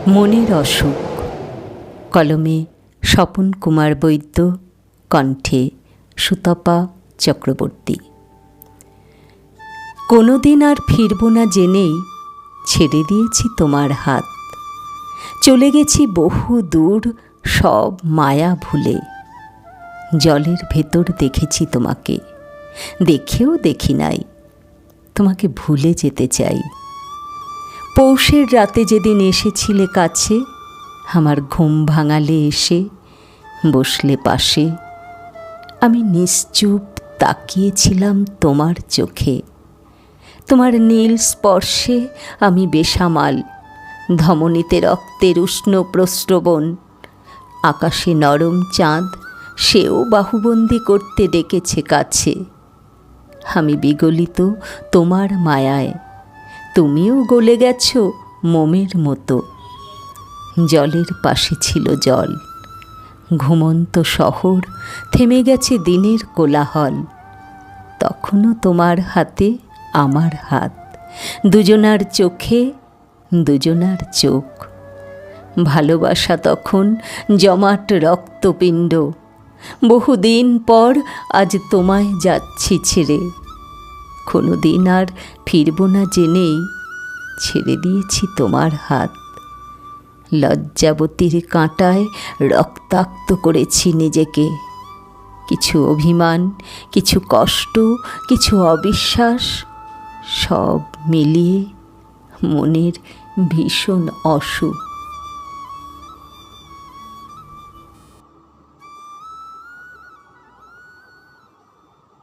মনের অসুখ। কলমে স্বপন কুমার বৈদ্য, কণ্ঠে সুতপা চক্রবর্তী। কোনো দিন আর ফিরব না জেনেই ছেড়ে দিয়েছি তোমার হাত। চলে গেছি বহু দূর সব মায়া ভুলে। জলের ভেতর দেখেছি তোমাকে, দেখেও দেখি নাই। তোমাকে ভুলে যেতে চাই। পৌষের রাতে যেদিন এসেছিলে কাছে, আমার ঘুম ভাঙালে এসে বসলে পাশে। আমি নিশ্চুপ তাকিয়েছিলাম তোমার চোখে। তোমার নীল স্পর্শে আমি বেসামাল। ধমনীতে রক্তের উষ্ণ প্রস্রবণ। আকাশে নরম চাঁদ, সেও বাহুবন্দি করতে ডেকেছে কাছে। আমি বিগলিত তোমার মায়ায়, তুমিও গলে গেছ মোমের মতো। জলের পাশে ছিল জল, ঘুমন্ত শহর, থেমে গেছে দিনের কোলাহল। তখনও তোমার হাতে আমার হাত, দুজনার চোখে দুজনার চোখ। ভালোবাসা তখন জমাট রক্তপিণ্ড। বহুদিন পর আজ তোমায় যাচ্ছি ছেড়ে। কোনো দিন আর ফিরব না জেনেই ছেড়ে দিয়েছি তোমার হাত। লজ্জাবতীর কাঁটায় রক্তাক্ত করেছি নিজেকে। কিছু অভিমান, কিছু কষ্ট, কিছু অবিশ্বাস, সব মিলিয়ে মনের ভীষণ অসুখ।